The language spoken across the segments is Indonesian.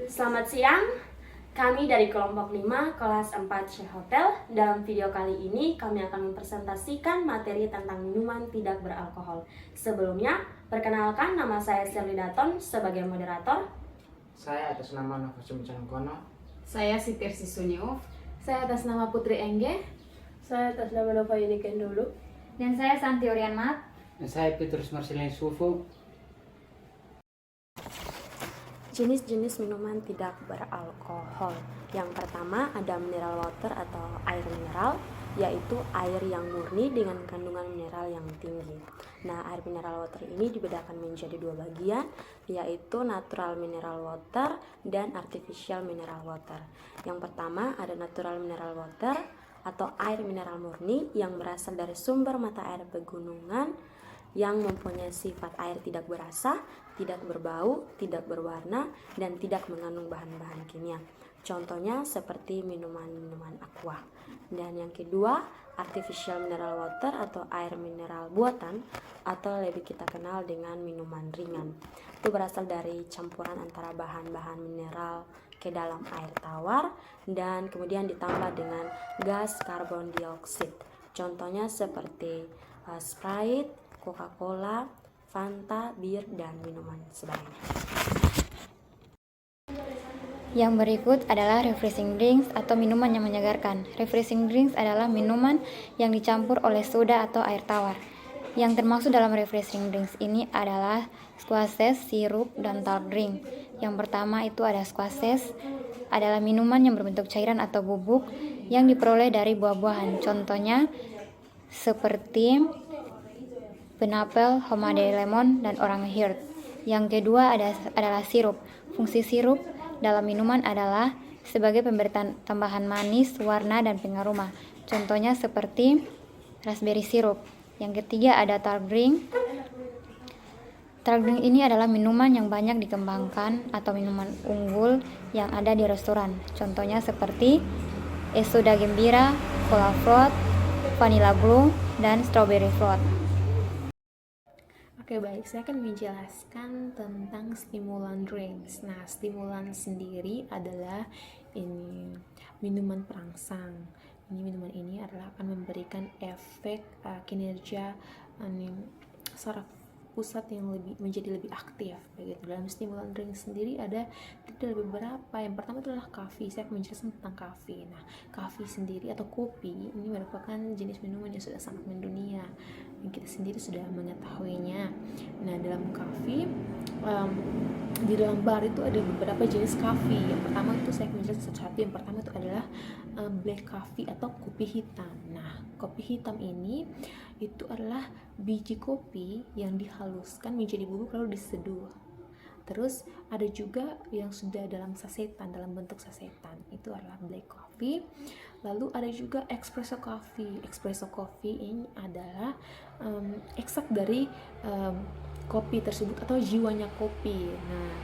Selamat siang, kami dari kelompok 5 kelas 4 C Hotel. Dalam video kali ini kami akan mempresentasikan materi tentang minuman tidak beralkohol. Sebelumnya, perkenalkan nama saya Shirley Daton sebagai moderator. Saya atas nama Nafasum Cangkono. Saya Sitir Sisunyo. Saya atas nama Putri Engge. Saya atas nama Nova Yuniken dulu. Dan saya Santi Orianmat. Dan saya Petrus Marcelin Sufu. Jenis-jenis minuman tidak beralkohol. Yang pertama ada mineral water atau air mineral, yaitu air yang murni dengan kandungan mineral yang tinggi. Nah, air mineral water ini dibedakan menjadi dua bagian, yaitu natural mineral water dan artificial mineral water. Yang pertama ada natural mineral water atau air mineral murni yang berasal dari sumber mata air pegunungan yang mempunyai sifat air tidak berasa, tidak berbau, tidak berwarna, dan tidak mengandung bahan-bahan kimia. Contohnya seperti minuman-minuman aqua. Dan yang kedua, artificial mineral water atau air mineral buatan atau lebih kita kenal dengan minuman ringan. Itu berasal dari campuran antara bahan-bahan mineral ke dalam air tawar dan kemudian ditambah dengan gas karbon dioksida. Contohnya seperti Sprite, Coca-Cola, Fanta, bir, dan minuman sebagainya. Yang berikut adalah refreshing drinks atau minuman yang menyegarkan. Refreshing drinks adalah minuman yang dicampur oleh soda atau air tawar. Yang termasuk dalam refreshing drinks ini adalah squashes, sirup, dan tart drink. Yang pertama itu ada squashes, adalah minuman yang berbentuk cairan atau bubuk yang diperoleh dari buah-buahan. Contohnya seperti pineapple, homemade lemon, dan orange heart. Yang kedua adalah sirup. Fungsi sirup dalam minuman adalah sebagai pemberi tambahan manis, warna, dan pengaroma. Contohnya seperti raspberry sirup. Yang ketiga ada tart drink. Tart drink ini adalah minuman yang banyak dikembangkan atau minuman unggul yang ada di restoran. Contohnya seperti es soda gembira, cola float, vanilla blue, dan strawberry float. Oke, baik, saya akan menjelaskan tentang stimulan drinks. Nah, stimulan sendiri adalah ini minuman perangsang. Minuman ini adalah akan memberikan efek kinerja saraf pusat yang menjadi lebih aktif. Begitu. Dalam stimulan drink sendiri ada beberapa. Yang pertama adalah coffee. Saya akan menjelaskan tentang coffee. Nah, coffee sendiri atau kopi ini merupakan jenis minuman yang sudah sangat mendunia, yang kita sendiri sudah mengetahuinya. Nah, dalam coffee di dalam bar itu ada beberapa jenis coffee. Yang pertama itu saya akan menjelaskan satu-satu. Yang pertama itu adalah black coffee atau kopi hitam. Nah, kopi hitam ini itu adalah biji kopi yang dihaluskan menjadi bubuk lalu diseduh. Terus ada juga yang sudah dalam sasetan, dalam bentuk sasetan, itu adalah black coffee. Lalu ada juga espresso coffee. Espresso coffee ini adalah ekstrak dari kopi tersebut atau jiwanya kopi. Nah,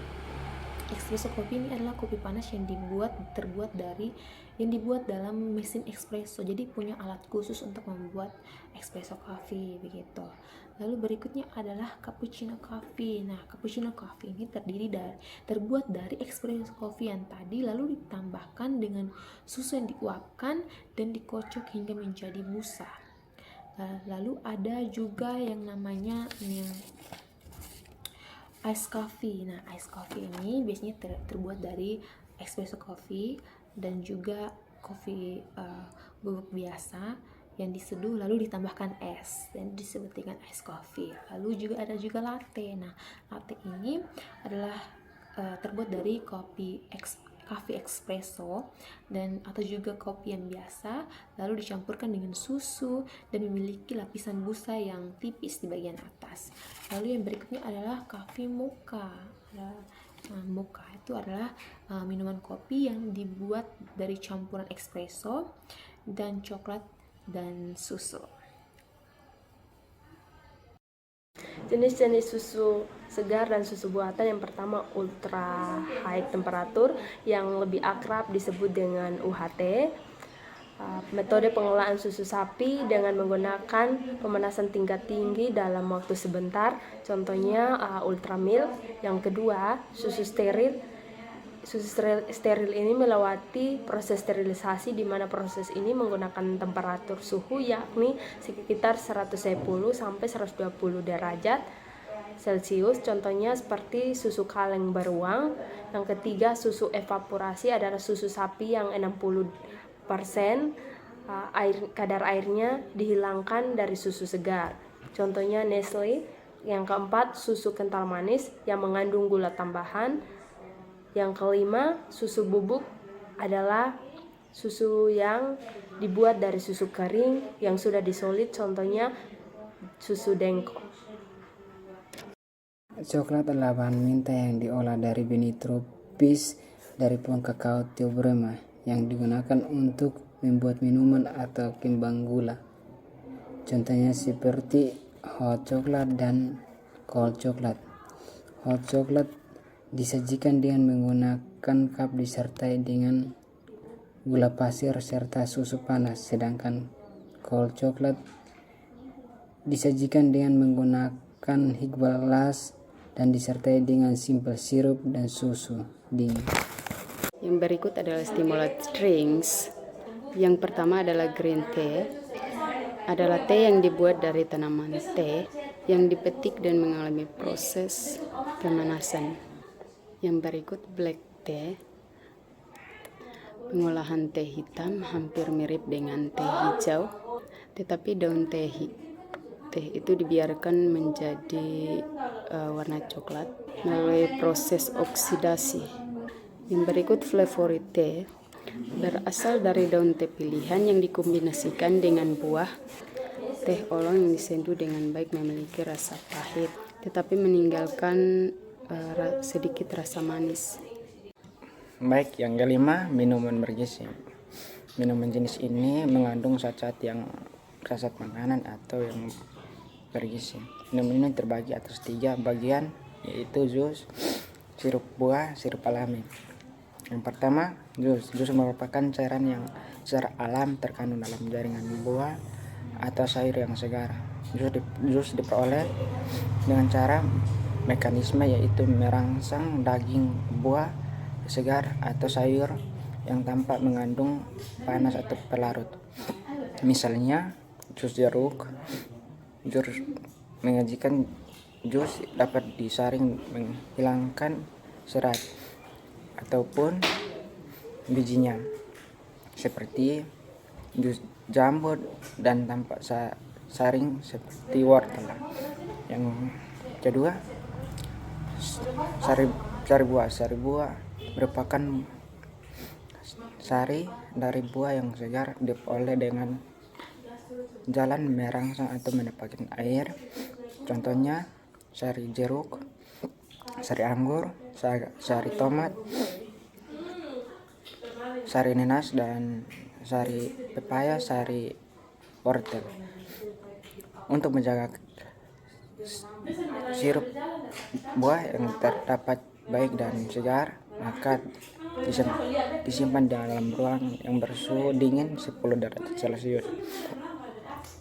espresso coffee ini adalah kopi panas yang dibuat dalam mesin espresso. Jadi punya alat khusus untuk membuat espresso coffee begitu. Lalu berikutnya adalah cappuccino coffee. Nah, cappuccino coffee ini terbuat dari espresso coffee yang tadi lalu ditambahkan dengan susu yang diuapkan dan dikocok hingga menjadi busa. Lalu ada juga yang namanya ice coffee. Nah, ice coffee ini biasanya terbuat dari espresso coffee dan juga kopi bubuk biasa yang diseduh lalu ditambahkan es dan disebut dengan ice coffee. Lalu ada juga latte. Nah, latte ini adalah terbuat dari kopi espresso atau juga kopi yang biasa lalu dicampurkan dengan susu dan memiliki lapisan busa yang tipis di bagian atas. Lalu yang berikutnya adalah coffee mocha. Mocha itu adalah minuman kopi yang dibuat dari campuran espresso dan coklat dan susu. Jenis-jenis susu segar dan susu buatan, yang pertama ultra high temperatur yang lebih akrab disebut dengan UHT. Metode pengolahan susu sapi dengan menggunakan pemanasan tingkat tinggi dalam waktu sebentar, contohnya ultra milk. Yang kedua, susu steril steril ini melewati proses sterilisasi, di mana proses ini menggunakan temperatur suhu yakni sekitar 110 sampai 120 derajat Celcius. Contohnya seperti susu kaleng beruang. Yang ketiga, susu evaporasi adalah susu sapi yang 60% kadar airnya dihilangkan dari susu segar. Contohnya Nestle. Yang keempat, susu kental manis yang mengandung gula tambahan. Yang kelima, susu bubuk adalah susu yang dibuat dari susu kering yang sudah disolid, contohnya susu dengko. Coklat adalah bahan minta yang diolah dari benih tropis dari pohon kakao Theobroma yang digunakan untuk membuat minuman atau kembang gula. Contohnya seperti hot chocolate dan cold chocolate. Hot chocolate disajikan dengan menggunakan cup disertai dengan gula pasir serta susu panas, sedangkan cold chocolate disajikan dengan menggunakan Highball glass dan disertai dengan simple sirup dan susu dingin. Yang berikut adalah stimulant drinks. Yang pertama adalah green tea. Adalah teh yang dibuat dari tanaman teh yang dipetik dan mengalami proses pemanasan. Yang berikut black tea. Pengolahan teh hitam hampir mirip dengan teh hijau, tetapi daun teh itu dibiarkan menjadi warna coklat melalui proses oksidasi. Yang berikut flavored tea berasal dari daun teh pilihan yang dikombinasikan dengan buah. Teh oolong yang diseduh dengan baik memiliki rasa pahit, tetapi meninggalkan sedikit rasa manis. Baik, yang kelima, minuman bergizi. Minuman jenis ini mengandung zat-zat yang berasal makanan atau yang bergizi. Minuman ini terbagi atas 3 bagian, yaitu jus, sirup buah, sirup alami. Yang pertama, jus. Jus merupakan cairan yang secara alam terkandung dalam jaringan buah atau sayur yang segar. Jus diperoleh dengan cara mekanisme yaitu merangsang daging buah segar atau sayur yang tampak mengandung panas atau pelarut. Misalnya jus jeruk. Jus menyajikan jus dapat disaring menghilangkan serat ataupun bijinya, seperti jus jambu dan tampak saring seperti wortel. Yang kedua, sari buah merupakan sari dari buah yang segar diperoleh dengan jalan merangsang atau mendapatkan air. Contohnya sari jeruk, sari anggur, sari tomat, sari nanas, dan sari pepaya, sari wortel. Untuk menjaga sirup buah yang terdapat baik dan segar, maka disimpan dalam ruang yang bersuhu dingin 10 derajat Celcius.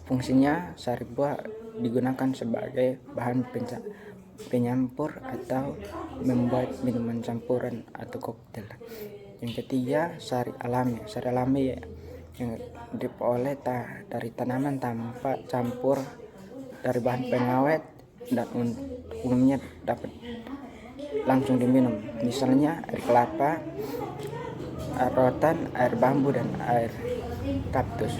Fungsinya, sari buah digunakan sebagai bahan penyampur atau membuat minuman campuran atau koktail. Yang ketiga, sari alami. Sari alami yang diperoleh dari tanaman tanpa campur dari bahan pengawet dan umumnya dapat langsung diminum, misalnya air kelapa, air rotan, air bambu, dan air kaktus.